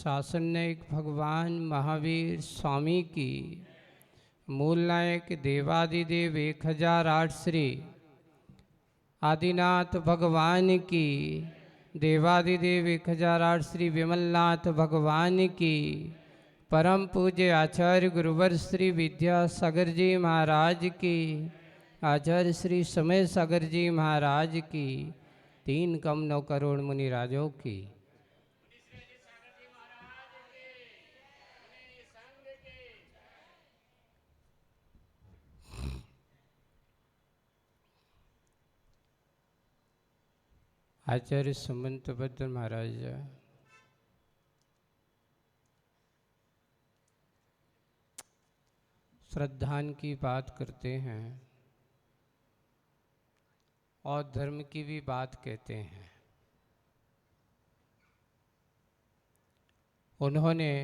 शासननायक भगवान महावीर स्वामी की, मूल नायक देवादिदेव 1008 श्री आदिनाथ भगवान की, देवादिदेव 1008 श्री विमलनाथ भगवान की, परम पूज्य आचार्य गुरुवर श्री विद्यासागर जी महाराज की, आचार्य श्री समय सागर जी महाराज की, 3 कम 9 करोड़ मुनिराजों की। आचार्य सुमंत भद्र महाराज श्रद्धान की बात करते हैं और धर्म की भी बात कहते हैं। उन्होंने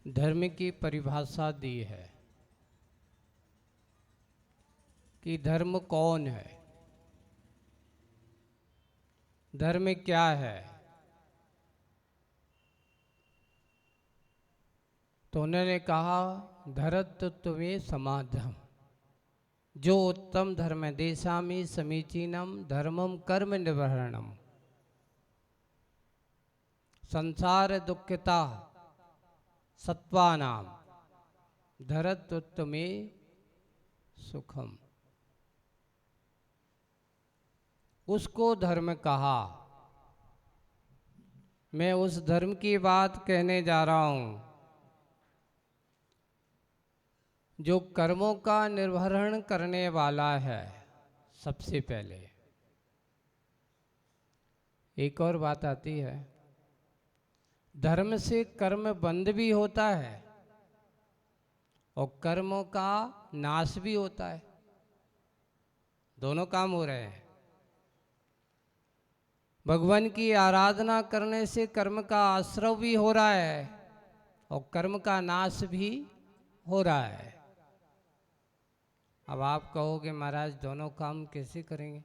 धर्म की परिभाषा दी है कि धर्म कौन है, धर्म क्या है। तो उन्होंने कहा धरतत्व में समाधम, जो उत्तम धर्म है, देशामी समीचीनम धर्मम कर्म निवहरणम, संसार दुखता सत्वानाम धरतत्व में सुखम, उसको धर्म कहा। मैं उस धर्म की बात कहने जा रहा हूं जो कर्मों का निर्वहरण करने वाला है। सबसे पहले एक और बात आती है, धर्म से कर्म बंध भी होता है और कर्मों का नाश भी होता है, दोनों काम हो रहे हैं। भगवान की आराधना करने से कर्म का आश्रव भी हो रहा है और कर्म का नाश भी हो रहा है। अब आप कहोगे महाराज दोनों काम कैसे करेंगे,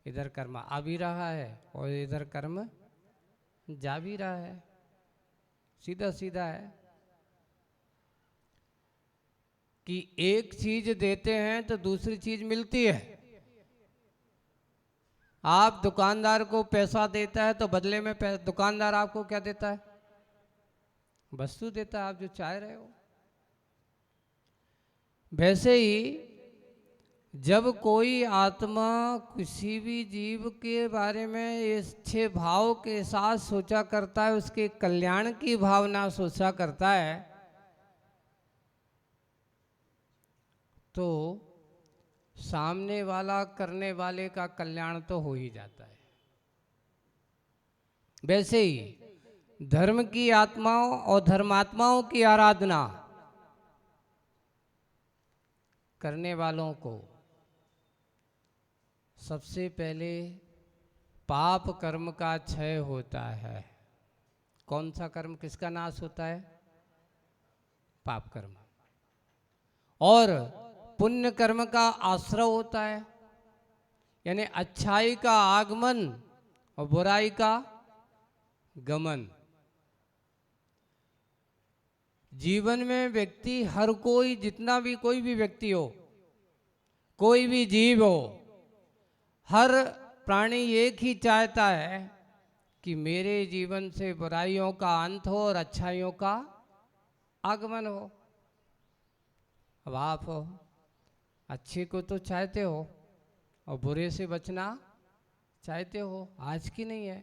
इधर कर्म आ भी रहा है और इधर कर्म जा भी रहा है, सीधा सीधा है कि एक चीज देते हैं तो दूसरी चीज मिलती है। आप दुकानदार को पैसा देता है तो बदले में दुकानदार आपको क्या देता है, वस्तु देता है, आप जो चाह रहे हो। वैसे ही जब कोई आत्मा किसी भी जीव के बारे में अच्छे भाव के साथ सोचा करता है, उसके कल्याण की भावना सोचा करता है, तो सामने वाला करने वाले का कल्याण तो हो ही जाता है। वैसे ही धर्म की आत्माओं और धर्मात्माओं की आराधना करने वालों को सबसे पहले पाप कर्म का क्षय होता है। कौन सा कर्म किसका नाश होता है? पाप कर्म। और पुण्य कर्म का आश्रय होता है, यानी अच्छाई का आगमन और बुराई का गमन। जीवन में व्यक्ति हर कोई, जितना भी कोई भी व्यक्ति हो, कोई भी जीव हो, हर प्राणी एक ही चाहता है कि मेरे जीवन से बुराइयों का अंत हो और अच्छाइयों का आगमन हो। अब आप अच्छे को तो चाहते हो और बुरे से बचना चाहते हो। आज की नहीं है,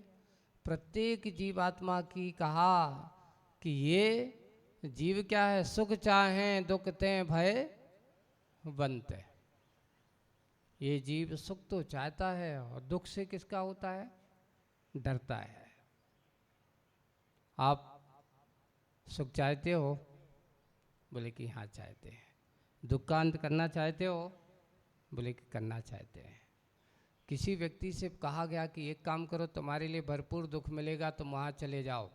प्रत्येक जीवात्मा की कहा कि ये जीव क्या है, सुख चाहें दुख ते भय बनते। ये जीव सुख तो चाहता है और दुख से किसका होता है, डरता है। आप सुख चाहते हो? बोले कि हाँ चाहते हैं। दुख का अंत करना चाहते हो? बोले कि करना चाहते हैं। किसी व्यक्ति से कहा गया कि एक काम करो, तुम्हारे लिए भरपूर दुख मिलेगा, तुम वहाँ चले जाओ,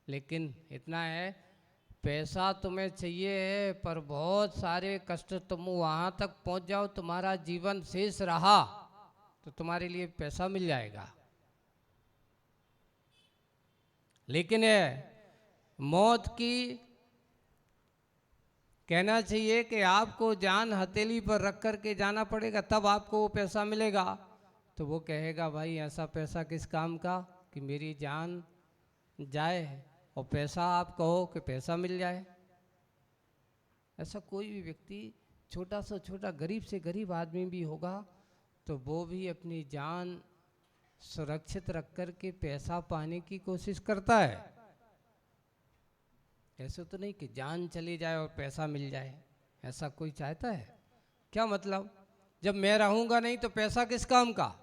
लेकिन इतना है पैसा तुम्हें चाहिए है, पर बहुत सारे कष्ट, तुम वहाँ तक पहुँच जाओ, तुम्हारा जीवन शेष रहा तो तुम्हारे लिए पैसा मिल जाएगा। लेकिन ये मौत की कहना चाहिए कि आपको जान हथेली पर रख कर के जाना पड़ेगा, तब आपको वो पैसा मिलेगा। तो वो कहेगा भाई ऐसा पैसा किस काम का कि मेरी जान जाए और पैसा आप कहो कि पैसा मिल जाए। ऐसा कोई भी व्यक्ति छोटा से छोटा गरीब से गरीब आदमी भी होगा तो वो भी अपनी जान सुरक्षित रख कर के पैसा पाने की कोशिश करता है। ऐसा तो नहीं कि जान चली जाए और पैसा मिल जाए, ऐसा कोई चाहता है क्या? मतलब जब मैं रहूंगा नहीं तो पैसा किस काम का?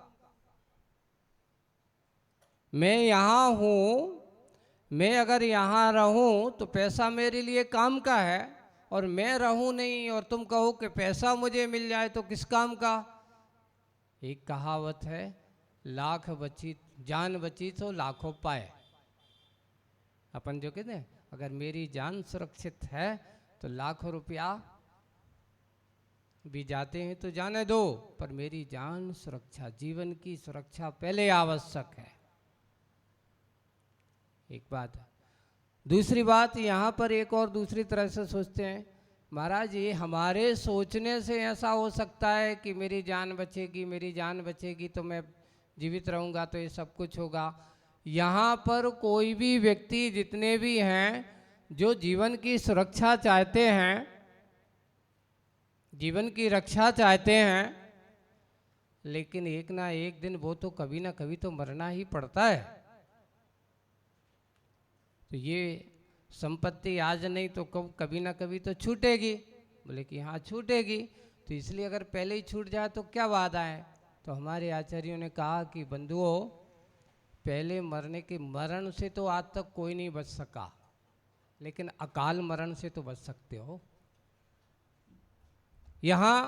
मैं यहाँ हूँ, मैं अगर यहाँ रहूँ तो पैसा मेरे लिए काम का है, और मैं रहूँ नहीं और तुम कहो कि पैसा मुझे मिल जाए तो किस काम का? एक कहावत है, लाख बची जान बची तो लाखों पाए। अपन जो कहते हैं अगर मेरी जान सुरक्षित है तो लाखों रुपया भी जाते हैं तो जाने दो, पर मेरी जान सुरक्षा, जीवन की सुरक्षा पहले आवश्यक है। एक बात है। दूसरी बात, यहाँ पर एक और दूसरी तरह से सोचते हैं, महाराज ये हमारे सोचने से ऐसा हो सकता है कि मेरी जान बचेगी, मेरी जान बचेगी तो मैं जीवित रहूँगा तो ये सब कुछ होगा। यहाँ पर कोई भी व्यक्ति, जितने भी हैं जो जीवन की सुरक्षा चाहते हैं, जीवन की रक्षा चाहते हैं, लेकिन एक ना एक दिन वो तो कभी ना कभी तो मरना ही पड़ता है। तो ये संपत्ति आज नहीं तो कभी ना कभी तो छूटेगी। बोले कि हाँ छूटेगी, तो इसलिए अगर पहले ही छूट जाए तो क्या वादा है? तो हमारे आचार्यों ने कहा कि बंधुओं, पहले मरने के मरण से तो आज तक कोई नहीं बच सका, लेकिन अकाल मरण से तो बच सकते हो। यहाँ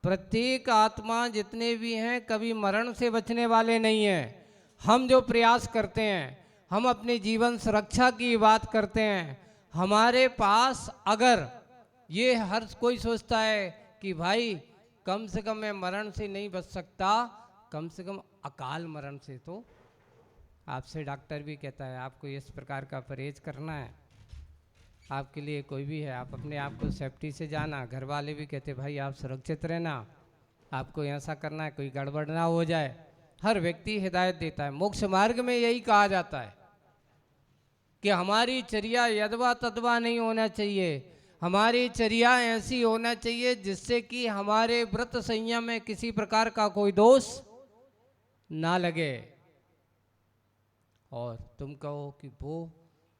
प्रत्येक आत्मा जितने भी हैं कभी मरण से बचने वाले नहीं हैं। हम जो प्रयास करते हैं, हम अपने जीवन सुरक्षा की बात करते हैं, हमारे पास अगर ये हर कोई सोचता है कि भाई कम से कम मैं मरण से नहीं बच सकता, कम से कम अकाल मरण से तो आपसे डॉक्टर भी कहता है आपको इस प्रकार का परहेज करना है, आपके लिए कोई भी है आप अपने आप को सेफ्टी से जाना। घर वाले भी कहते भाई आप सुरक्षित रहना, आपको ऐसा करना है कोई गड़बड़ ना हो जाए। हर व्यक्ति हिदायत देता है। मोक्ष मार्ग में यही कहा जाता है कि हमारी चर्या यदवा तदवा नहीं होना चाहिए, हमारी चर्या ऐसी होना चाहिए जिससे कि हमारे व्रत संयम में किसी प्रकार का कोई दोष ना लगे। और तुम कहो कि वो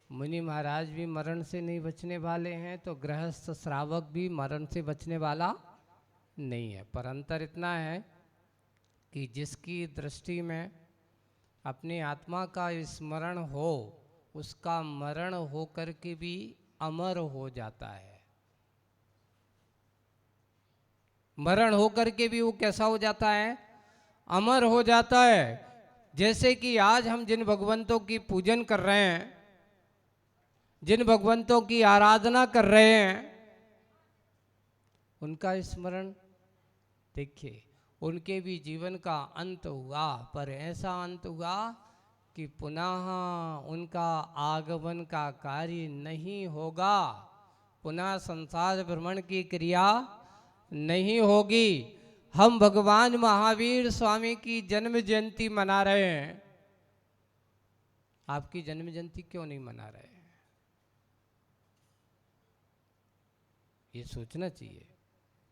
मुनि महाराज भी मरण से नहीं बचने वाले हैं, तो गृहस्थ श्रावक भी मरण से बचने वाला नहीं है। पर अंतर इतना है कि जिसकी दृष्टि में अपनी आत्मा का स्मरण हो, उसका मरण होकर के भी अमर हो जाता है। मरण होकर के भी वो कैसा हो जाता है? अमर हो जाता है। जैसे कि आज हम जिन भगवंतों की पूजन कर रहे हैं, जिन भगवंतों की आराधना कर रहे हैं, उनका स्मरण देखिए, उनके भी जीवन का अंत हुआ, पर ऐसा अंत हुआ कि पुनः उनका आगमन का कार्य नहीं होगा, पुनः संसार भ्रमण की क्रिया नहीं होगी। हम भगवान महावीर स्वामी की जन्म जयंती मना रहे हैं, आपकी जन्म जयंती क्यों नहीं मना रहे? ये सोचना चाहिए।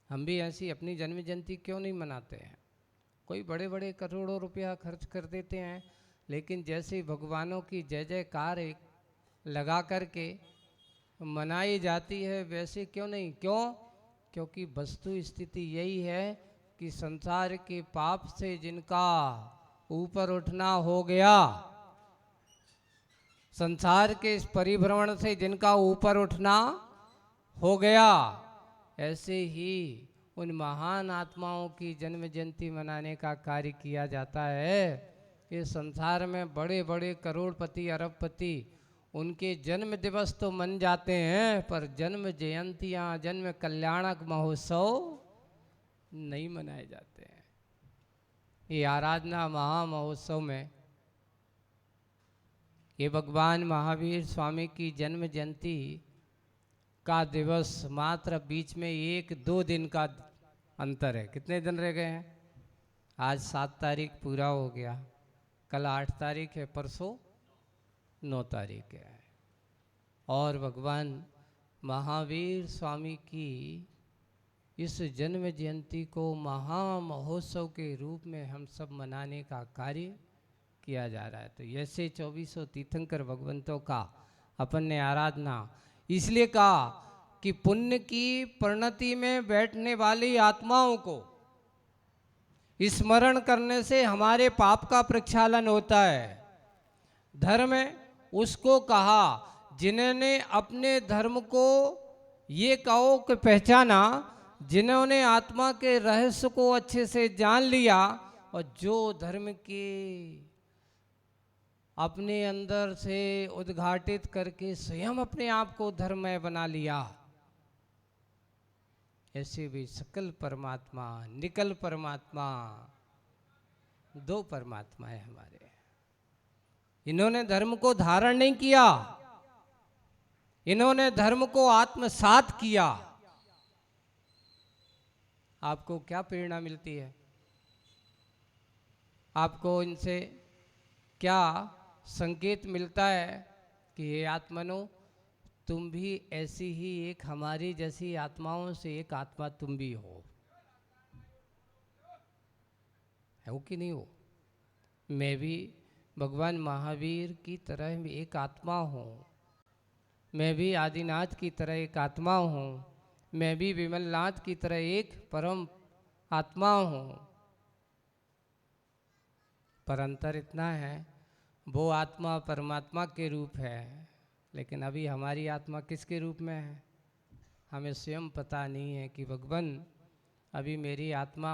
हम भी ऐसी अपनी जन्म जयंती क्यों नहीं मनाते हैं? कोई बड़े बड़े करोड़ों रुपया खर्च कर देते हैं, लेकिन जैसे भगवानों की जय जयकार एक लगा करके मनाई जाती है, वैसे क्यों नहीं? क्यों? क्योंकि वस्तु स्थिति यही है कि संसार के पाप से जिनका ऊपर उठना हो गया, संसार के इस परिभ्रमण से जिनका ऊपर उठना हो गया, ऐसे ही उन महान आत्माओं की जन्म जयंती मनाने का कार्य किया जाता है। इस संसार में बड़े बड़े करोड़पति अरबपति उनके जन्म दिवस तो मन जाते हैं, पर जन्म जयंतियाँ, जन्म कल्याणक महोत्सव नहीं मनाए जाते हैं। ये आराधना महा महोत्सव में ये भगवान महावीर स्वामी की जन्म जयंती का दिवस मात्र बीच में 1-2 दिन का अंतर है। कितने दिन रह गए हैं? आज 7 तारीख पूरा हो गया, कल 8 तारीख है, परसों 9 तारीख है। और भगवान महावीर स्वामी की इस जन्म जयंती को महा महोत्सव के रूप में हम सब मनाने का कार्य किया जा रहा है। तो ऐसे 2400 तीर्थंकर भगवंतों का अपन ने आराधना इसलिए कहा कि पुण्य की परिणति में बैठने वाली आत्माओं को स्मरण करने से हमारे पाप का प्रक्षालन होता है। धर्म उसको कहा जिन्होंने अपने धर्म को ये कहो कि पहचाना, जिन्होंने आत्मा के रहस्य को अच्छे से जान लिया और जो धर्म के अपने अंदर से उद्घाटित करके स्वयं अपने आप को धर्ममय बना लिया। ऐसे भी सकल परमात्मा, निकल परमात्मा, 2 परमात्मा है हमारे। इन्होंने धर्म को धारण नहीं किया, इन्होंने धर्म को आत्मसात किया। आपको क्या प्रेरणा मिलती है? आपको इनसे क्या संकेत मिलता है कि ये आत्मनो, तुम भी ऐसी ही एक हमारी जैसी आत्माओं से एक आत्मा तुम भी हो कि नहीं हो? मैं भी भगवान महावीर की तरह एक आत्मा हूँ, मैं भी आदिनाथ की तरह एक आत्मा हूँ, मैं भी विमलनाथ की तरह एक परम आत्मा हूँ। पर अंतर इतना है, वो आत्मा परमात्मा के रूप है, लेकिन अभी हमारी आत्मा किसके रूप में है हमें स्वयं पता नहीं है कि भगवान अभी मेरी आत्मा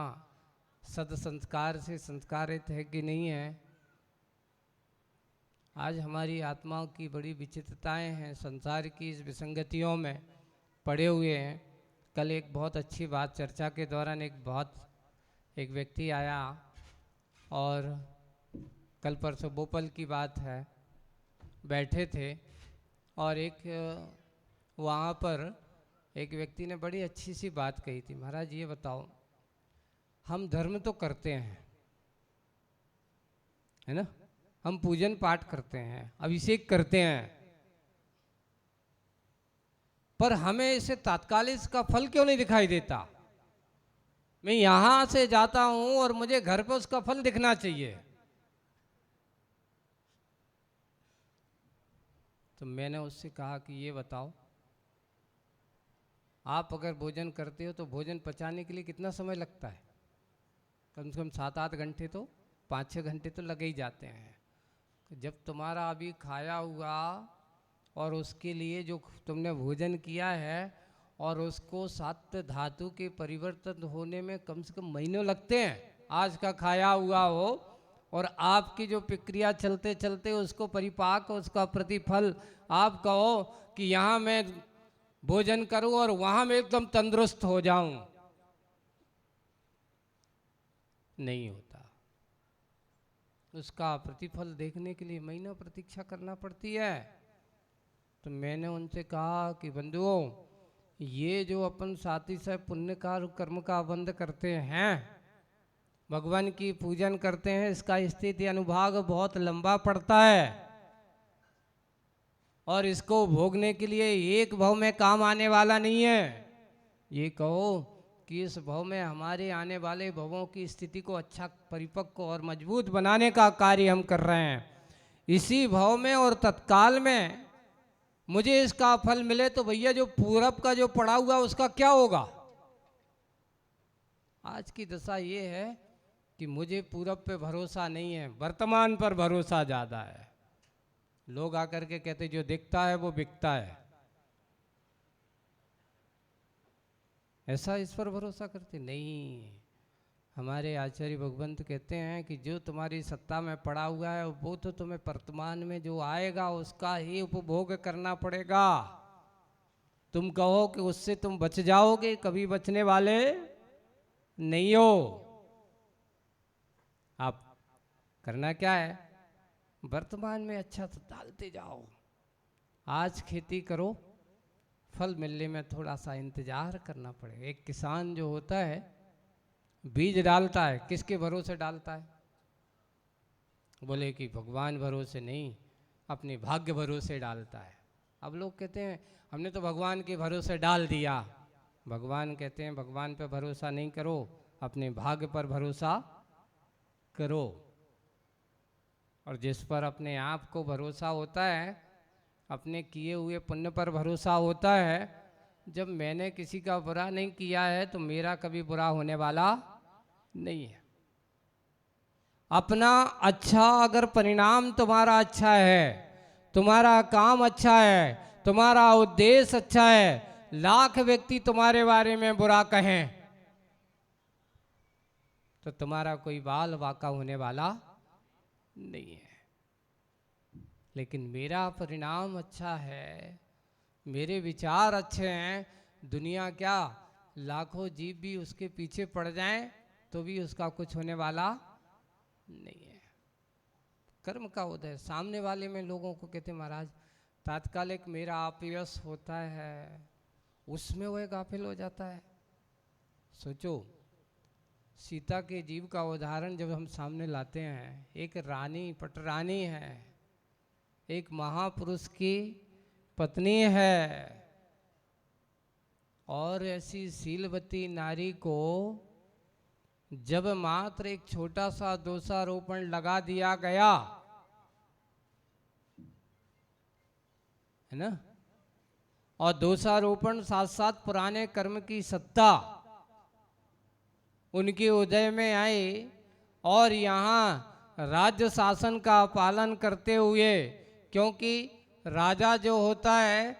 सद संस्कार से संस्कारित है कि नहीं है। आज हमारी आत्माओं की बड़ी विचित्रताएं हैं, संसार की इस विसंगतियों में पड़े हुए हैं। कल एक बहुत अच्छी बात चर्चा के दौरान एक व्यक्ति आया, और कल परसों भोपाल की बात है, बैठे थे और वहाँ पर एक व्यक्ति ने बड़ी अच्छी सी बात कही थी। महाराज ये बताओ, हम धर्म तो करते हैं, है ना, हम पूजन पाठ करते हैं, अभिषेक करते हैं, पर हमें इसे तात्कालिक इसका फल क्यों नहीं दिखाई देता? मैं यहां से जाता हूं और मुझे घर पर उसका फल दिखना चाहिए। तो मैंने उससे कहा कि ये बताओ, आप अगर भोजन करते हो तो भोजन पचाने के लिए कितना समय लगता है? कम से कम 7-8 घंटे तो 5-6 घंटे तो लगे ही जाते हैं। जब तुम्हारा अभी खाया हुआ और उसके लिए जो तुमने भोजन किया है और उसको 7 धातु के परिवर्तन होने में कम से कम महीनों लगते हैं, आज का खाया हुआ हो और आपकी जो प्रक्रिया चलते चलते उसको परिपाक, उसका प्रतिफल आप कहो कि यहाँ मैं भोजन करूं और वहाँ मैं एकदम तंदुरुस्त हो जाऊं, नहीं होता। उसका प्रतिफल देखने के लिए महीनों प्रतीक्षा करना पड़ती है। तो मैंने उनसे कहा कि बंधुओं, ये जो अपन साथी से पुण्य का कर्म का बंध करते हैं, भगवान की पूजन करते हैं, इसका स्थिति अनुभाग बहुत लंबा पड़ता है और इसको भोगने के लिए एक भव में काम आने वाला नहीं है। ये कहो कि इस भव में हमारे आने वाले भवों की स्थिति को अच्छा, परिपक्व और मजबूत बनाने का कार्य हम कर रहे हैं। इसी भव में और तत्काल में मुझे इसका फल मिले तो भैया जो पूरब का जो पड़ा हुआ उसका क्या होगा? आज की दशा ये है कि मुझे पूरब पे भरोसा नहीं है, वर्तमान पर भरोसा ज़्यादा है। लोग आकर के कहते जो दिखता है वो बिकता है, ऐसा इस पर भरोसा करते नहीं। हमारे आचार्य भगवंत कहते हैं कि जो तुम्हारी सत्ता में पड़ा हुआ है वो तो तुम्हें वर्तमान में जो आएगा उसका ही उपभोग करना पड़ेगा। तुम कहो कि उससे तुम बच जाओगे, कभी बचने वाले नहीं हो। आप करना क्या है? वर्तमान में अच्छा तो डालते जाओ। आज खेती करो, फल मिलने में थोड़ा सा इंतजार करना पड़ेगा। एक किसान जो होता है बीज डालता है, किसके भरोसे डालता है? बोले कि भगवान भरोसे नहीं, अपने भाग्य भरोसे डालता है। अब लोग कहते हैं हमने तो भगवान के भरोसे डाल दिया। भगवान कहते हैं भगवान पर भरोसा नहीं करो, अपने भाग्य पर भरोसा करो। और जिस पर अपने आप को भरोसा होता है, अपने किए हुए पुण्य पर भरोसा होता है, जब मैंने किसी का बुरा नहीं किया है तो मेरा कभी बुरा होने वाला नहीं है। अपना अच्छा अगर परिणाम तुम्हारा अच्छा है, तुम्हारा काम अच्छा है, तुम्हारा उद्देश्य अच्छा है, लाख व्यक्ति तुम्हारे बारे में बुरा कहें तो तुम्हारा कोई बाल वाका होने वाला नहीं है। लेकिन मेरा परिणाम अच्छा है, मेरे विचार अच्छे हैं, दुनिया क्या लाखों जीव भी उसके पीछे पड़ जाएं तो भी उसका कुछ होने वाला नहीं है। कर्म का उदय सामने वाले में लोगों को कहते महाराज तात्कालिक मेरा अपयश होता है, उसमें वह गाफिल हो जाता है। सोचो, सीता के जीव का उदाहरण जब हम सामने लाते हैं, एक रानी पटरानी है, एक महापुरुष की पत्नी है, और ऐसी शीलवती नारी को जब मात्र एक छोटा सा दोषारोपण लगा दिया गया है ना, और दोषारोपण साथ साथ पुराने कर्म की सत्ता उनके उदय में आई, और यहाँ राज्य शासन का पालन करते हुए, क्योंकि राजा जो होता है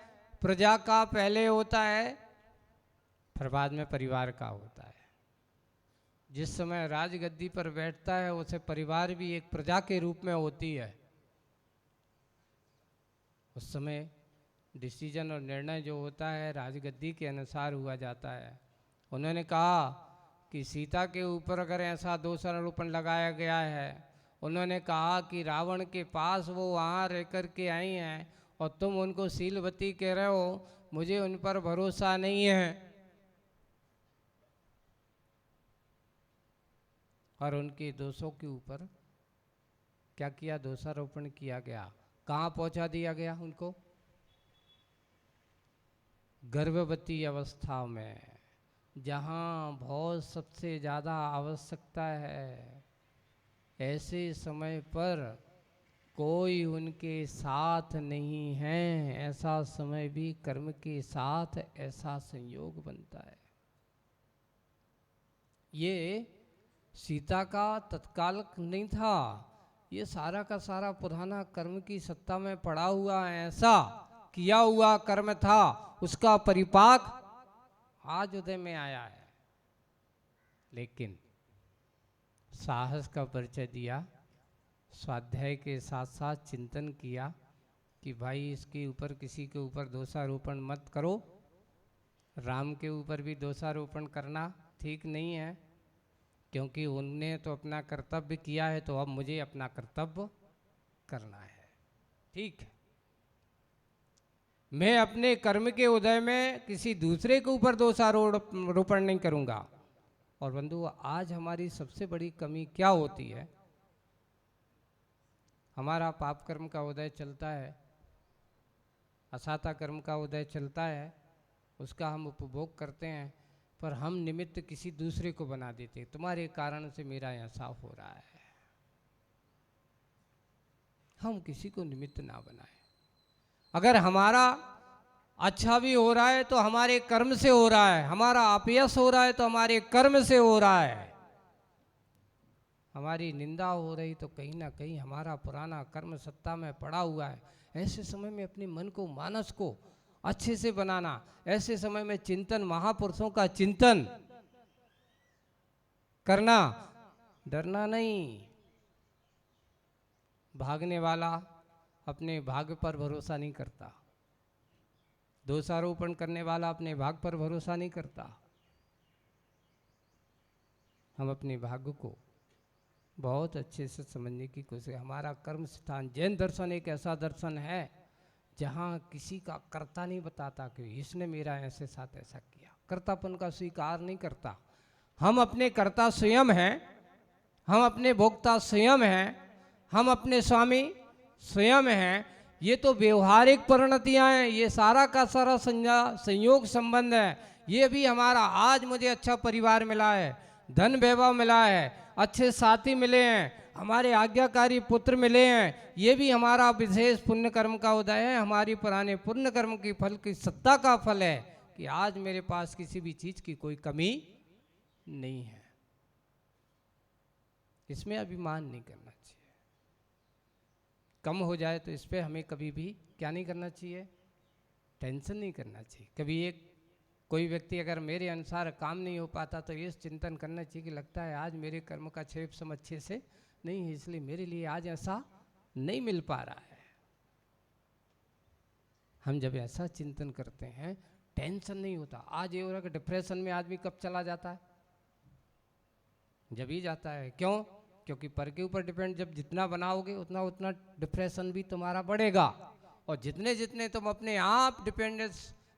प्रजा का पहले होता है, फिर बाद में परिवार का होता है। जिस समय राजगद्दी पर बैठता है उसे परिवार भी एक प्रजा के रूप में होती है। उस समय डिसीजन और निर्णय जो होता है राजगद्दी के अनुसार हुआ जाता है। उन्होंने कहा कि सीता के ऊपर अगर ऐसा दोषारोपण लगाया गया है, उन्होंने कहा कि रावण के पास वो वहाँ रह कर के आई हैं और तुम उनको शीलवती कह रहे हो, मुझे उन पर भरोसा नहीं है। और उनके दोषों के ऊपर क्या किया? दोषारोपण किया गया। कहाँ पहुंचा दिया गया उनको? गर्भवती अवस्था में, जहाँ बहुत सबसे ज़्यादा आवश्यकता है, ऐसे समय पर कोई उनके साथ नहीं है। ऐसा समय भी कर्म के साथ ऐसा संयोग बनता है। ये सीता का तत्काल नहीं था, ये सारा का सारा पुराना कर्म की सत्ता में पड़ा हुआ है, ऐसा किया हुआ कर्म था, उसका परिपाक आज उदय में आया है। लेकिन साहस का परिचय दिया, स्वाध्याय के साथ साथ चिंतन किया कि भाई इसके ऊपर किसी के ऊपर दोषारोपण मत करो। राम के ऊपर भी दोषारोपण करना ठीक नहीं है, क्योंकि उनने तो अपना कर्तव्य किया है, तो अब मुझे अपना कर्तव्य करना है। ठीक है, मैं अपने कर्म के उदय में किसी दूसरे के ऊपर दोषारोपण नहीं करूंगा। और बंधु, आज हमारी सबसे बड़ी कमी क्या होती है? हमारा पाप कर्म का उदय चलता है, असाता कर्म का उदय चलता है, उसका हम उपभोग करते हैं, पर हम निमित्त किसी दूसरे को बना देते, तुम्हारे कारण से मेरा ऐसा हो रहा है। हम किसी को निमित्त ना बनाएं। अगर हमारा अच्छा भी हो रहा है तो हमारे कर्म से हो रहा है, हमारा अपयश हो रहा है तो हमारे कर्म से हो रहा है, हमारी निंदा हो रही तो कहीं ना कहीं हमारा पुराना कर्म सत्ता में पड़ा हुआ है। ऐसे समय में अपने मन को, मानस को अच्छे से बनाना, ऐसे समय में चिंतन, महापुरुषों का चिंतन करना, डरना नहीं। भागने वाला अपने भाग्य पर भरोसा नहीं करता, दोषारोपण करने वाला अपने भाग्य पर भरोसा नहीं करता। हम अपने भाग्य को बहुत अच्छे से समझने की कोशिश। हमारा कर्म स्थान जैन दर्शन एक ऐसा दर्शन है जहाँ किसी का कर्ता नहीं बताता कि इसने मेरा ऐसे साथ ऐसा किया, कर्तापन का स्वीकार नहीं करता। हम अपने कर्ता स्वयं हैं, हम अपने भोक्ता स्वयं हैं, हम अपने स्वामी स्वयं हैं। ये तो व्यवहारिक परिणतियां हैं, ये सारा का सारा संयोग संबंध है। ये भी हमारा, आज मुझे अच्छा परिवार मिला है, धन वैभव मिला है, अच्छे साथी मिले हैं, हमारे आज्ञाकारी पुत्र मिले हैं, ये भी हमारा विशेष पुण्य कर्म का उदय है, हमारी पुराने पुण्य कर्म की फल की सत्ता का फल है कि आज मेरे पास किसी भी चीज की कोई कमी नहीं है। इसमें अभिमान नहीं करना चाहिए। कम हो जाए तो इस पर हमें कभी भी क्या नहीं करना चाहिए, टेंशन नहीं करना चाहिए। कभी कोई व्यक्ति अगर मेरे अनुसार काम नहीं हो पाता तो ये चिंतन करना चाहिए कि लगता है आज मेरे कर्म का क्षेप सम अच्छे से नहीं है, इसलिए मेरे लिए आज ऐसा नहीं मिल पा रहा है। हम जब ऐसा चिंतन करते हैं टेंशन नहीं होता। आज ये हो रहा कि डिप्रेशन में आदमी कब चला जाता है, जब ही जाता है। क्यों? क्योंकि पर के ऊपर डिपेंड जब जितना बनाओगे उतना उतना डिप्रेशन भी तुम्हारा बढ़ेगा, और जितने जितने तुम अपने आप डिपेंडेंट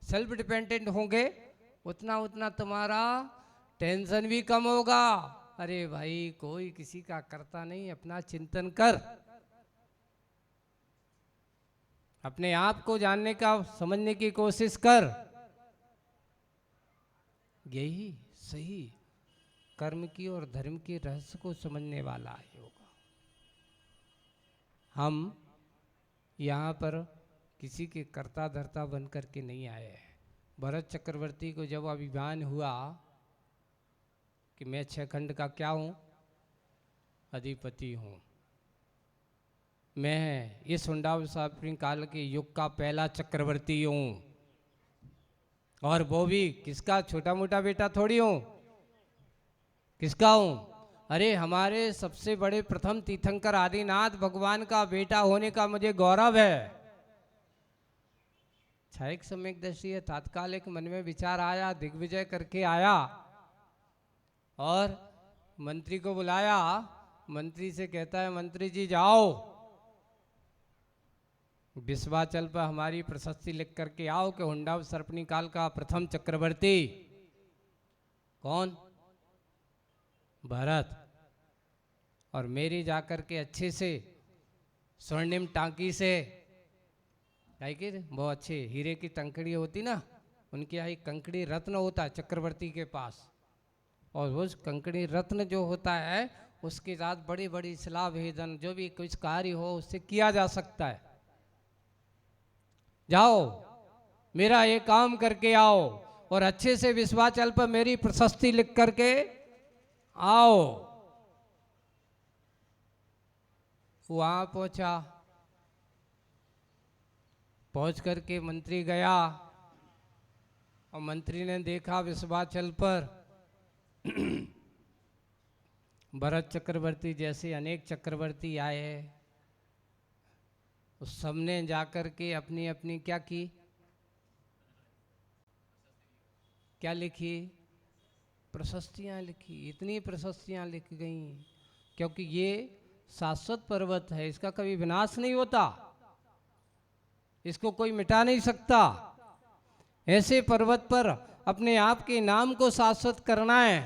सेल्फ डिपेंडेंट होंगे उतना उतना तुम्हारा टेंशन भी कम होगा। अरे भाई कोई किसी का करता नहीं, अपना चिंतन कर, अपने आप को जानने का समझने की कोशिश कर, यही सही कर्म की और धर्म के रहस्य को समझने वाला है योगा। हम यहाँ पर किसी के कर्ता धर्ता बन करके नहीं आए हैं। भरत चक्रवर्ती को जब अभिमान हुआ कि मैं 6 खंड का क्या हूँ, अधिपति हूँ, मैं इस हुंडावसापनी काल के युग का पहला चक्रवर्ती हूँ, और वो भी किसका छोटा मोटा बेटा थोड़ी हूँ, किसका हूँ? अरे हमारे सबसे बड़े प्रथम तीर्थंकर आदिनाथ भगवान का बेटा होने का मुझे गौरव है। क्षयिक सम्यक दृष्टि है, तात्कालिक मन में विचार आया, दिग्विजय करके आया और मंत्री को बुलाया। मंत्री से कहता है, मंत्री जी जाओ विश्वाचल पर हमारी प्रशस्ति लिख करके आओ कि हुंडावसर्पणी काल का प्रथम चक्रवर्ती कौन? भरत। और मेरी जाकर के अच्छे से स्वर्णिम टांकी से, कि बहुत अच्छे हीरे की टंकड़ी होती ना, उनके यहाँ एक कंकड़ी रत्न होता है चक्रवर्ती के पास, और उस कंकड़ी रत्न जो होता है उसके साथ बड़ी बड़ी शिला भेदन जो भी कुछ कार्य हो उससे किया जा सकता है। जाओ मेरा ये काम करके आओ और अच्छे से विश्वाचल पर मेरी प्रशस्ति लिख करके आओ। वहां पहुंचा, पहुंच करके मंत्री गया और मंत्री ने देखा विश्वाचल पर भरत चक्रवर्ती जैसे अनेक चक्रवर्ती आए, उस सबने जाकर के अपनी अपनी क्या की, क्या लिखी? प्रशस्तियां लिखी। इतनी प्रशस्तियां लिख गई क्योंकि ये शाश्वत पर्वत है, इसका कभी विनाश नहीं होता, इसको कोई मिटा नहीं सकता। ऐसे पर्वत पर अपने आप के नाम को शाश्वत करना है,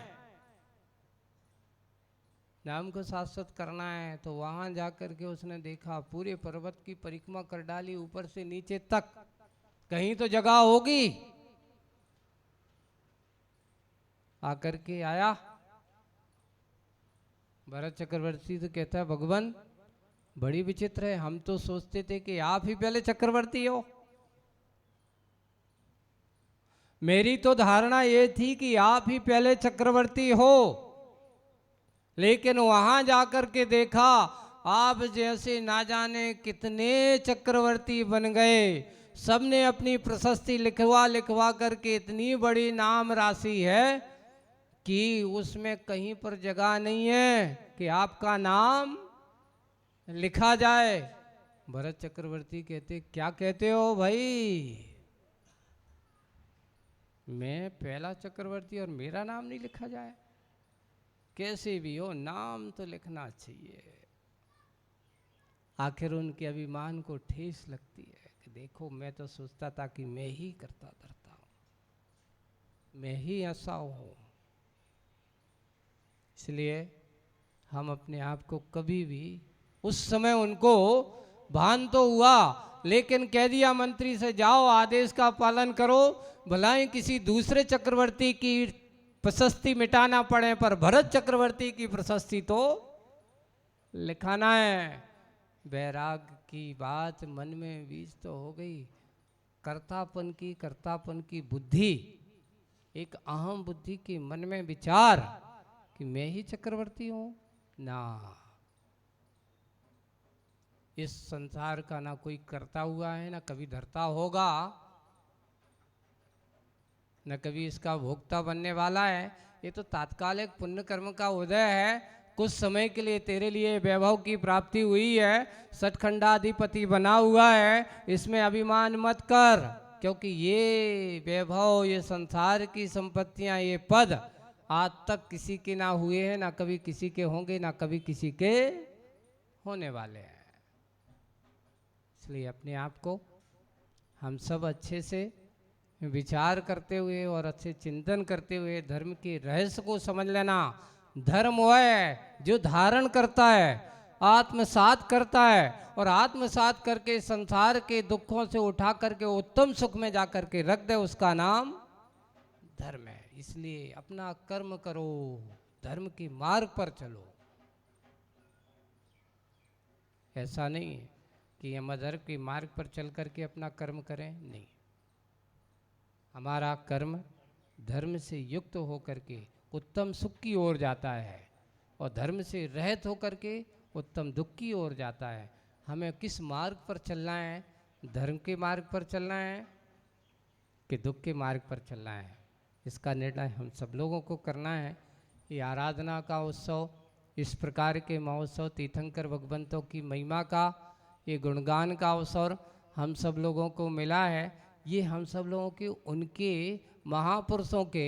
नाम को शाश्वत करना है। तो वहां जाकर के उसने देखा, पूरे पर्वत की परिक्रमा कर डाली ऊपर से नीचे तक, कहीं तो जगह होगी। आकर के आया भरत चक्रवर्ती तो कहता है, भगवान बड़ी विचित्र है, हम तो सोचते थे कि आप ही पहले चक्रवर्ती हो। मेरी तो धारणा ये थी कि आप ही पहले चक्रवर्ती हो, लेकिन वहां जाकर के देखा आप जैसे ना जाने कितने चक्रवर्ती बन गए, सबने अपनी प्रशस्ति लिखवा लिखवा करके इतनी बड़ी नाम राशि है कि उसमें कहीं पर जगह नहीं है कि आपका नाम लिखा जाए। भरत चक्रवर्ती कहते, क्या कहते हो भाई, मैं पहला चक्रवर्ती और मेरा नाम नहीं लिखा जाए? कैसे भी हो नाम तो लिखना चाहिए। आखिर उनके अभिमान को ठेस लगती है कि देखो मैं तो सोचता था कि मैं ही करता धरता हूँ, मैं ही ऐसा हूँ। इसलिए हम अपने आप को कभी भी, उस समय उनको भान तो हुआ लेकिन कह दिया मंत्री से जाओ आदेश का पालन करो, भलाई किसी दूसरे चक्रवर्ती की प्रशस्ति मिटाना पड़े पर भरत चक्रवर्ती की प्रशस्ति तो लिखाना है। वैराग की बात मन में बीज तो हो गई, कर्तापन की बुद्धि, एक अहम बुद्धि के मन में विचार कि मैं ही चक्रवर्ती हूं ना। इस संसार का ना कोई करता हुआ है ना कभी धरता होगा, न कभी इसका भोक्ता बनने वाला है। ये तो तात्कालिक पुण्य कर्म का उदय है, कुछ समय के लिए तेरे लिए वैभव की प्राप्ति हुई है, सतखंडाधिपति बना हुआ है, इसमें अभिमान मत कर। क्योंकि ये वैभव, ये संसार की संपत्तियां, ये पद आज तक किसी के ना हुए हैं, ना कभी किसी के होंगे, ना कभी किसी के होने वाले हैं। इसलिए अपने आप को हम सब अच्छे से विचार करते हुए और अच्छे चिंतन करते हुए धर्म के रहस्य को समझ लेना। धर्म वह है जो धारण करता है, आत्मसात करता है, और आत्मसात करके संसार के दुखों से उठा करके उत्तम सुख में जाकर के रख दे, उसका नाम धर्म है। इसलिए अपना कर्म करो, धर्म के मार्ग पर चलो। ऐसा नहीं है कि हम अधर्म के मार्ग पर चल करके अपना कर्म करें, नहीं। हमारा कर्म धर्म से युक्त होकर के उत्तम सुख की ओर जाता है और धर्म से रहित होकर के उत्तम दुख की ओर जाता है। हमें किस मार्ग पर चलना है? धर्म के मार्ग पर चलना है कि दुख के मार्ग पर चलना है, इसका निर्णय हम सब लोगों को करना है। ये आराधना का उत्सव, इस प्रकार के महोत्सव, तीर्थंकर भगवंतों की महिमा का ये गुणगान का अवसर हम सब लोगों को मिला है। ये हम सब लोगों के, उनके महापुरुषों के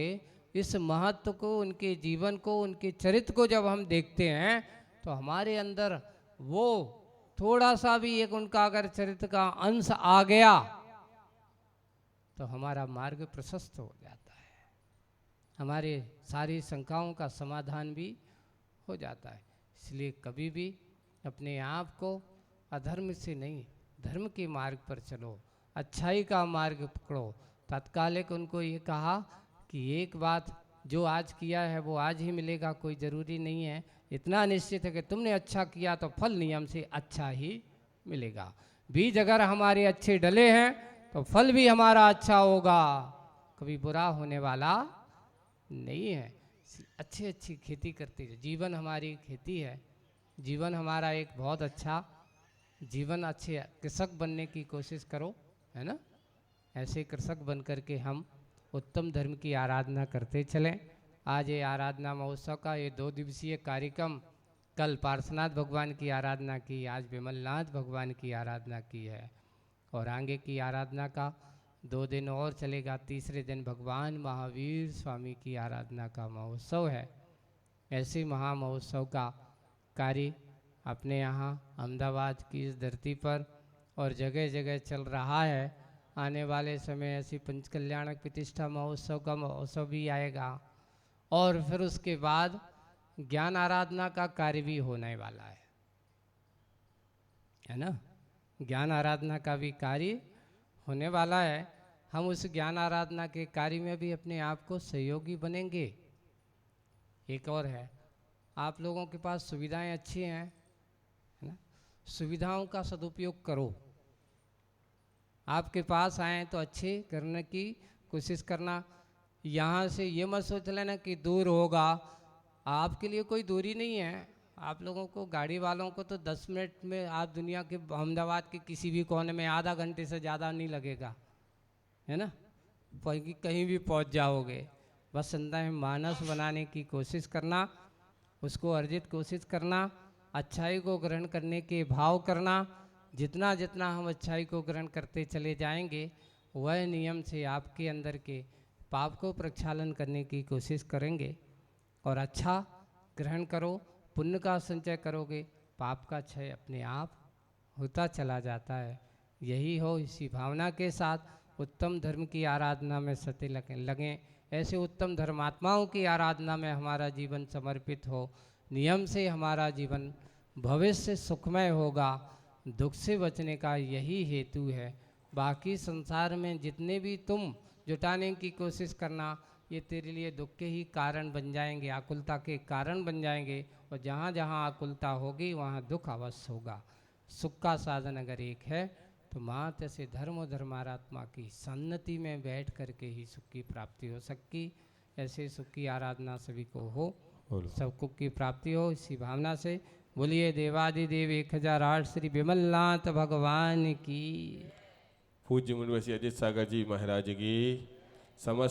इस महत्व को, उनके जीवन को, उनके चरित्र को जब हम देखते हैं तो हमारे अंदर वो थोड़ा सा भी एक उनका अगर चरित्र का अंश आ गया तो हमारा मार्ग प्रशस्त हो जाता है, हमारे सारी शंकाओं का समाधान भी हो जाता है। इसलिए कभी भी अपने आप को अधर्म से नहीं, धर्म के मार्ग पर चलो, अच्छाई का मार्ग पकड़ो। तात्कालिक उनको ये कहा कि एक बात जो आज किया है वो आज ही मिलेगा, कोई ज़रूरी नहीं है। इतना निश्चित है कि तुमने अच्छा किया तो फल नियम से अच्छा ही मिलेगा। बीज अगर हमारे अच्छे डले हैं तो फल भी हमारा अच्छा होगा, कभी बुरा होने वाला नहीं है। अच्छी अच्छी खेती करते हैं, जीवन हमारी खेती है, जीवन हमारा एक बहुत अच्छा जीवन, अच्छे कृषक बनने की कोशिश करो, है ना। ऐसे कृषक बन करके हम उत्तम धर्म की आराधना करते चलें। आज ये आराधना महोत्सव का ये 2 दिवसीय कार्यक्रम, कल पार्श्वनाथ भगवान की आराधना की, आज विमलनाथ भगवान की आराधना की है, और आगे की आराधना का 2 दिन और चलेगा। तीसरे दिन भगवान महावीर स्वामी की आराधना का महोत्सव है। ऐसे महामहोत्सव का कार्य अपने यहाँ अहमदाबाद की इस धरती पर और जगह जगह चल रहा है। आने वाले समय ऐसी पंचकल्याणक प्रतिष्ठा महोत्सव का महोत्सव भी आएगा, और फिर उसके बाद ज्ञान आराधना का कार्य भी होने वाला है ना। ज्ञान आराधना का भी कार्य होने वाला है। हम उस ज्ञान आराधना के कार्य में भी अपने आप को सहयोगी बनेंगे। एक और है, आप लोगों के पास सुविधाएं अच्छी हैं, है ना, सुविधाओं का सदुपयोग करो। आपके पास आए तो अच्छे करने की कोशिश करना। यहाँ से ये मत सोच लेना कि दूर होगा, आपके लिए कोई दूरी नहीं है। आप लोगों को, गाड़ी वालों को तो 10 मिनट में आप दुनिया के अहमदाबाद के किसी भी कोने में आधा घंटे से ज़्यादा नहीं लगेगा, है ना, कहीं भी पहुँच जाओगे। बस अंदर मानस बनाने की कोशिश करना, उसको अर्जित कोशिश करना, अच्छाई को ग्रहण करने के भाव करना। जितना जितना हम अच्छाई को ग्रहण करते चले जाएंगे, वह नियम से आपके अंदर के पाप को प्रक्षालन करने की कोशिश करेंगे और अच्छा ग्रहण करो, पुण्य का संचय करोगे, पाप का क्षय अपने आप होता चला जाता है। यही हो, इसी भावना के साथ उत्तम धर्म की आराधना में सते लगें। ऐसे उत्तम धर्मात्माओं की आराधना में हमारा जीवन समर्पित हो, नियम से हमारा जीवन भविष्य सुखमय होगा। दुख से बचने का यही हेतु है। बाकी संसार में जितने भी तुम जुटाने की कोशिश करना, ये तेरे लिए दुख के ही कारण बन जाएंगे, आकुलता के कारण बन जाएंगे। और जहाँ जहाँ आकुलता होगी वहाँ दुख अवश्य होगा। सुख का साधन अगर एक है तो मात्र से धर्म और धर्मात्मा की सन्नति में बैठ करके ही सुख की प्राप्ति हो सकती। ऐसे सुख की आराधना सभी को हो, सब सुख की प्राप्ति हो, इसी भावना से बोलिए देवादिदेव 1008 श्री विमलनाथ भगवान की। पूज्य मुनिवशी अजित सागर जी महाराज की समस्त